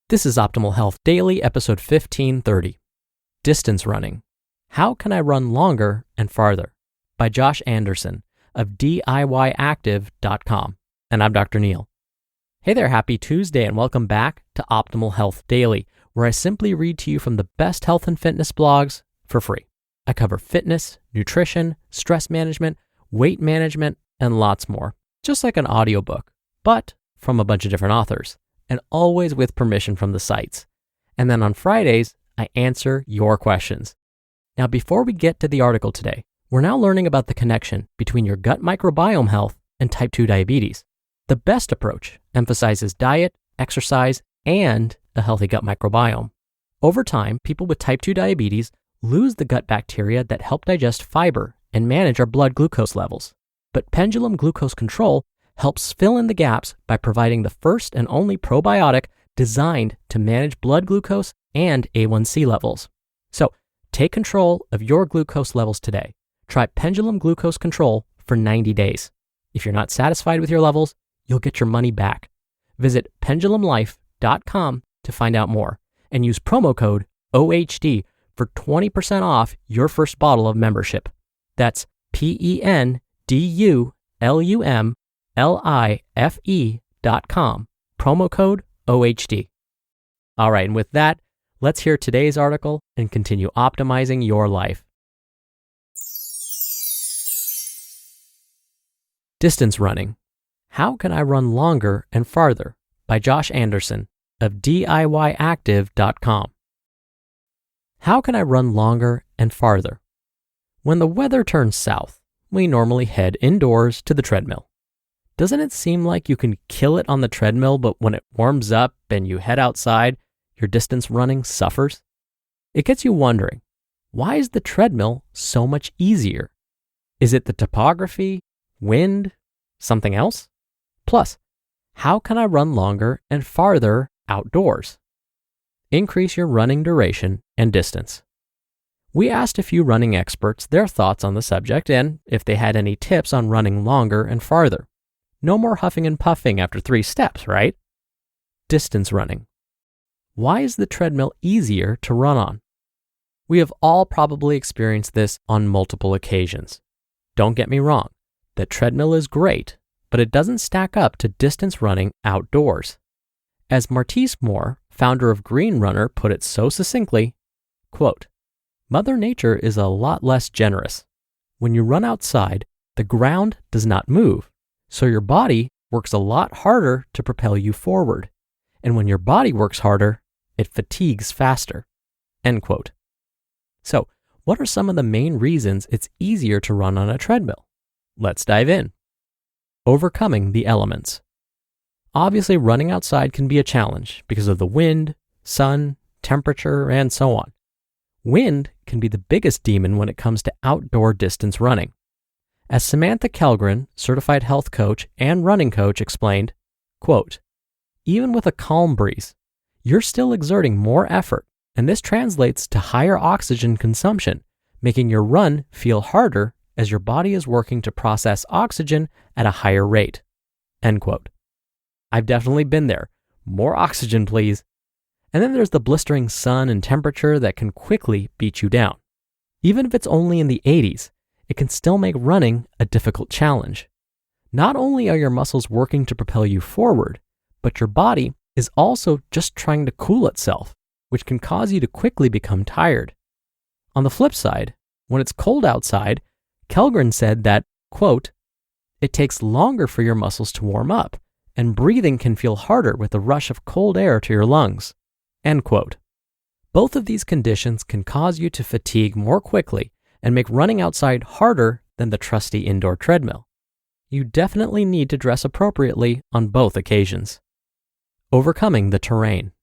This is Optimal Health Daily, episode 1530. Distance Running. How Can I Run Longer and Farther? By Josh Anderson of DIYactive.com. And I'm Dr. Neil. Hey there, happy Tuesday, and welcome back to Optimal Health Daily, where I simply read to you from the best health and fitness blogs for free. I cover fitness, nutrition, stress management, weight management, and lots more, just like an audiobook, but from a bunch of different authors, and always with permission from the sites. And then on Fridays, I answer your questions. Now, before we get to the article today, we're now learning about the connection between your gut microbiome health and type 2 diabetes. The best approach emphasizes diet, exercise, and a healthy gut microbiome. Over time, people with type 2 diabetes lose the gut bacteria that help digest fiber and manage our blood glucose levels. But pendulum glucose control helps fill in the gaps by providing the first and only probiotic designed to manage blood glucose and A1C levels. So take control of your glucose levels today. Try pendulum glucose control for 90 days. If you're not satisfied with your levels, you'll get your money back. Visit pendulumlife.com to find out more and use promo code OHD for 20% off your first bottle of membership. That's pendulumlife.com, promo code OHD. All right, and with that, let's hear today's article and continue optimizing your life. Distance Running. How Can I Run Longer and Farther? By Josh Anderson of DIYactive.com. How can I run longer and farther? When the weather turns south, we normally head indoors to the treadmill. Doesn't it seem like you can kill it on the treadmill, but when it warms up and you head outside, your distance running suffers? It gets you wondering, why is the treadmill so much easier? Is it the topography, wind, something else? Plus, how can I run longer and farther outdoors? Increase your running duration and distance. We asked a few running experts their thoughts on the subject and if they had any tips on running longer and farther. No more huffing and puffing after 3 steps, right? Distance running. Why is the treadmill easier to run on? We have all probably experienced this on multiple occasions. Don't get me wrong, the treadmill is great, but it doesn't stack up to distance running outdoors. As Martise Moore, founder of Green Runner, put it so succinctly, quote, "Mother Nature is a lot less generous. When you run outside, the ground does not move, so your body works a lot harder to propel you forward. And when your body works harder, it fatigues faster." End quote. So, what are some of the main reasons it's easier to run on a treadmill? Let's dive in. Overcoming the elements. Obviously, running outside can be a challenge because of the wind, sun, temperature, and so on. Wind can be the biggest demon when it comes to outdoor distance running. As Samantha Kellgren, certified health coach and running coach, explained, quote, "Even with a calm breeze, you're still exerting more effort, and this translates to higher oxygen consumption, making your run feel harder as your body is working to process oxygen at a higher rate." End quote. I've definitely been there. More oxygen, please. And then there's the blistering sun and temperature that can quickly beat you down. Even if it's only in the 80s, it can still make running a difficult challenge. Not only are your muscles working to propel you forward, but your body is also just trying to cool itself, which can cause you to quickly become tired. On the flip side, when it's cold outside, Kellgren said that, quote, "It takes longer for your muscles to warm up, and breathing can feel harder with the rush of cold air to your lungs." End quote. Both of these conditions can cause you to fatigue more quickly and make running outside harder than the trusty indoor treadmill. You definitely need to dress appropriately on both occasions. Overcoming the terrain.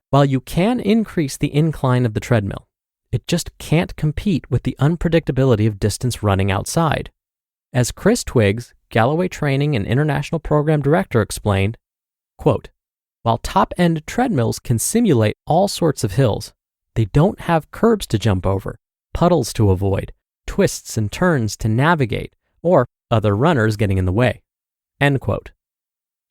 While you can increase the incline of the treadmill, it just can't compete with the unpredictability of distance running outside. As Chris Twiggs, Galloway Training and International Program Director, explained, quote, "While top-end treadmills can simulate all sorts of hills, they don't have curbs to jump over, puddles to avoid, twists and turns to navigate, or other runners getting in the way." End quote.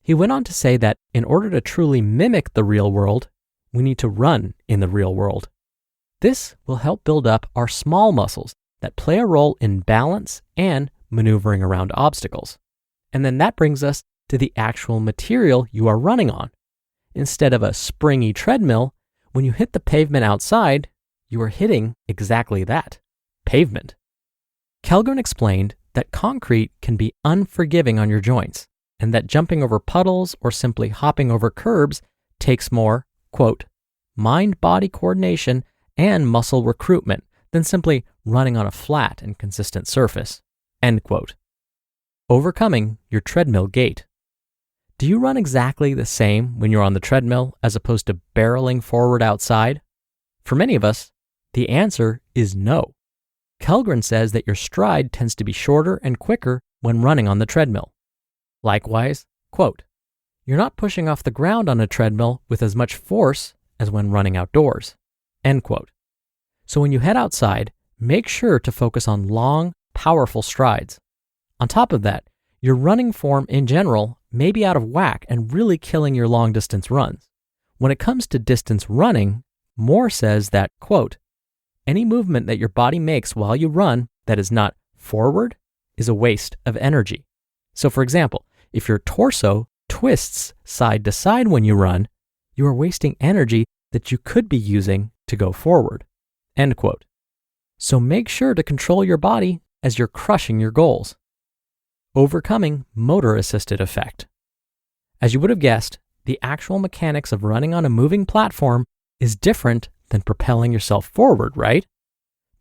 He went on to say that in order to truly mimic the real world, we need to run in the real world. This will help build up our small muscles that play a role in balance and maneuvering around obstacles. And then that brings us to the actual material you are running on. Instead of a springy treadmill, when you hit the pavement outside, you are hitting exactly that, pavement. Kellgren explained that concrete can be unforgiving on your joints, and that jumping over puddles or simply hopping over curbs takes more, quote, mind-body coordination and muscle recruitment than simply running on a flat and consistent surface, end quote. Overcoming your treadmill gait. Do you run exactly the same when you're on the treadmill as opposed to barreling forward outside? For many of us, the answer is no. Kellgren says that your stride tends to be shorter and quicker when running on the treadmill. Likewise, quote, you're not pushing off the ground on a treadmill with as much force as when running outdoors, end quote. So when you head outside, make sure to focus on long, powerful strides. On top of that, your running form in general may be out of whack and really killing your long-distance runs. When it comes to distance running, Moore says that, quote, any movement that your body makes while you run that is not forward is a waste of energy. So for example, if your torso twists side to side when you run, you are wasting energy that you could be using to go forward, end quote. So make sure to control your body as you're crushing your goals. Overcoming motor-assisted effect. As you would have guessed, the actual mechanics of running on a moving platform is different than propelling yourself forward, right?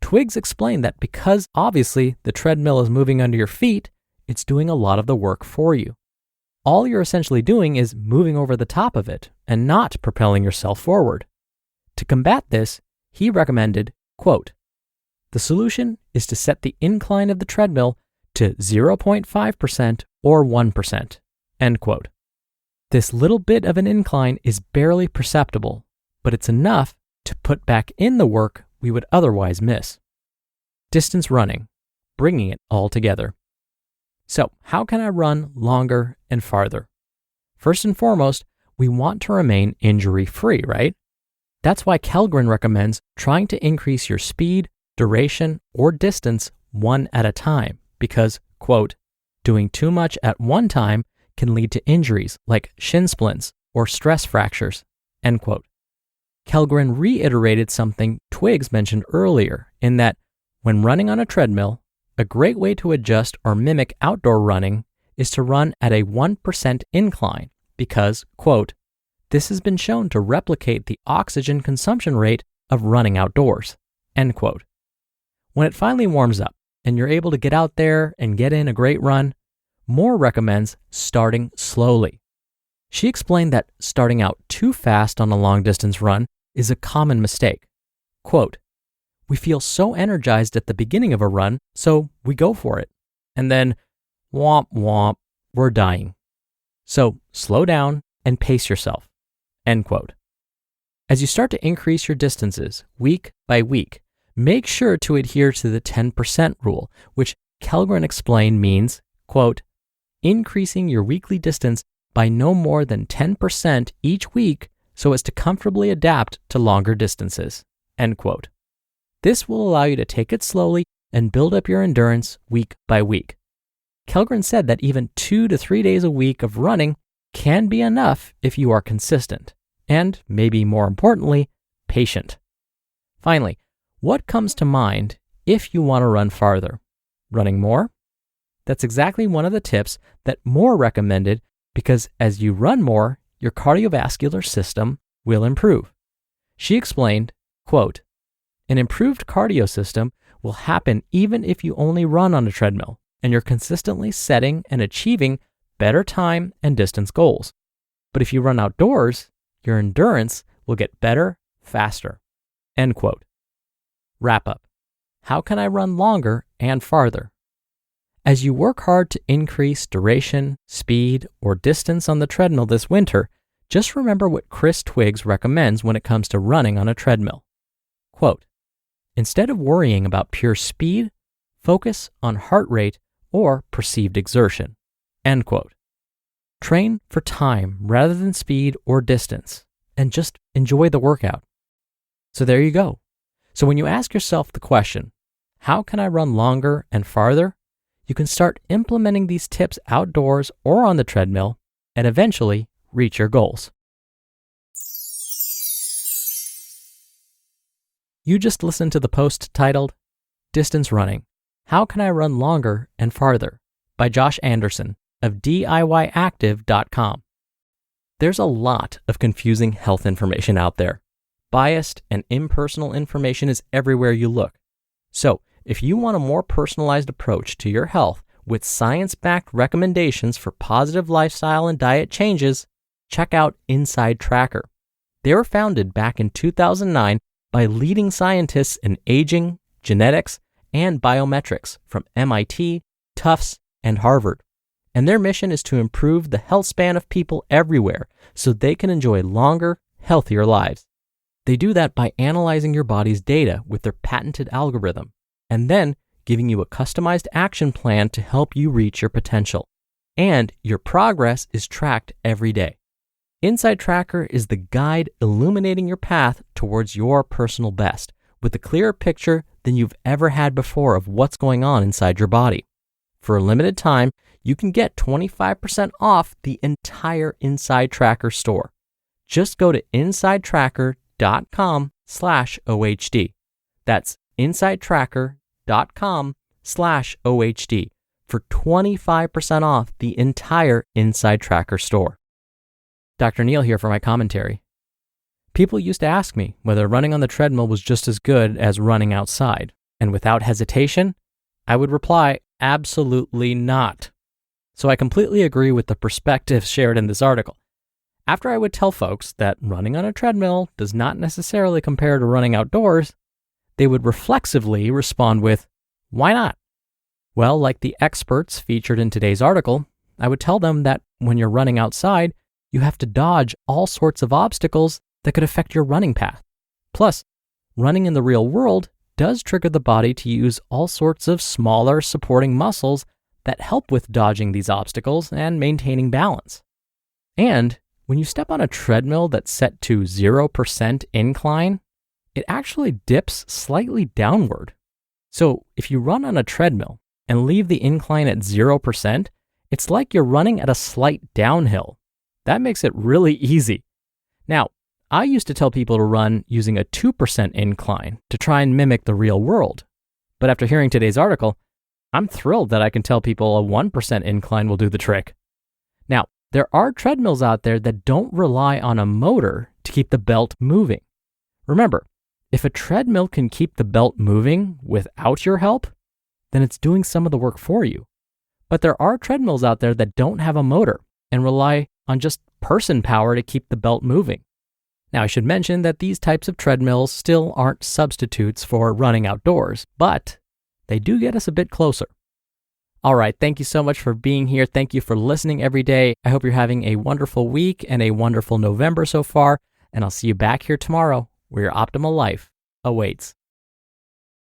Twiggs explained that because obviously the treadmill is moving under your feet, it's doing a lot of the work for you. All you're essentially doing is moving over the top of it and not propelling yourself forward. To combat this, he recommended, quote, the solution is to set the incline of the treadmill to 0.5% or 1%, end quote. This little bit of an incline is barely perceptible, but it's enough to put back in the work we would otherwise miss. Distance running, bringing it all together. So, how can I run longer and farther? First and foremost, we want to remain injury-free, right? That's why Kellgren recommends trying to increase your speed, duration, or distance one at a time because, quote, doing too much at one time can lead to injuries like shin splints or stress fractures, end quote. Kellgren reiterated something Twiggs mentioned earlier in that when running on a treadmill, a great way to adjust or mimic outdoor running is to run at a 1% incline because, quote, this has been shown to replicate the oxygen consumption rate of running outdoors, end quote. When it finally warms up and you're able to get out there and get in a great run, Moore recommends starting slowly. She explained that starting out too fast on a long-distance run is a common mistake. Quote, we feel so energized at the beginning of a run, so we go for it. And then, womp womp, we're dying. So slow down and pace yourself, end quote. As you start to increase your distances week by week, make sure to adhere to the 10% rule, which Kellgren explained means, quote, increasing your weekly distance by no more than 10% each week so as to comfortably adapt to longer distances, end quote. This will allow you to take it slowly and build up your endurance week by week. Kellgren said that even 2 to 3 days a week of running can be enough if you are consistent and, maybe more importantly, patient. Finally, what comes to mind if you want to run farther? Running more? That's exactly one of the tips that Moore recommended because as you run more, your cardiovascular system will improve. She explained, quote, an improved cardio system will happen even if you only run on a treadmill and you're consistently setting and achieving better time and distance goals. But if you run outdoors, your endurance will get better, faster, end quote. Wrap up. How can I run longer and farther? As you work hard to increase duration, speed, or distance on the treadmill this winter, just remember what Chris Twiggs recommends when it comes to running on a treadmill. Quote, instead of worrying about pure speed, focus on heart rate or perceived exertion, end quote. Train for time rather than speed or distance, and just enjoy the workout. So there you go. So when you ask yourself the question, how can I run longer and farther? You can start implementing these tips outdoors or on the treadmill and eventually reach your goals. You just listened to the post titled, Distance Running, How Can I Run Longer and Farther? By Josh Anderson of DIYactive.com. There's a lot of confusing health information out there. Biased and impersonal information is everywhere you look. So, if you want a more personalized approach to your health with science-backed recommendations for positive lifestyle and diet changes, check out Inside Tracker. They were founded back in 2009 by leading scientists in aging, genetics, and biometrics from MIT, Tufts, and Harvard. And their mission is to improve the health span of people everywhere so they can enjoy longer, healthier lives. They do that by analyzing your body's data with their patented algorithm, and then giving you a customized action plan to help you reach your potential. And your progress is tracked every day. Inside Tracker is the guide illuminating your path towards your personal best, with a clearer picture than you've ever had before of what's going on inside your body. For a limited time, you can get 25% off the entire Inside Tracker store. Just go to insidetracker.com/OHD. That's insidetracker.com/OHD for 25% off the entire Inside Tracker store. Dr. Neil here for my commentary. People used to ask me whether running on the treadmill was just as good as running outside, and without hesitation, I would reply, absolutely not. So I completely agree with the perspective shared in this article. After I would tell folks that running on a treadmill does not necessarily compare to running outdoors, they would reflexively respond with, why not? Well, like the experts featured in today's article, I would tell them that when you're running outside, you have to dodge all sorts of obstacles that could affect your running path. Plus, running in the real world does trigger the body to use all sorts of smaller supporting muscles that help with dodging these obstacles and maintaining balance. And when you step on a treadmill that's set to 0% incline, it actually dips slightly downward. So if you run on a treadmill and leave the incline at 0%, it's like you're running at a slight downhill. That makes it really easy. Now, I used to tell people to run using a 2% incline to try and mimic the real world. But after hearing today's article, I'm thrilled that I can tell people a 1% incline will do the trick. Now, there are treadmills out there that don't rely on a motor to keep the belt moving. Remember, if a treadmill can keep the belt moving without your help, then it's doing some of the work for you. But there are treadmills out there that don't have a motor and rely on just person power to keep the belt moving. Now, I should mention that these types of treadmills still aren't substitutes for running outdoors, but they do get us a bit closer. All right, thank you so much for being here. Thank you for listening every day. I hope you're having a wonderful week and a wonderful November so far, and I'll see you back here tomorrow where your optimal life awaits.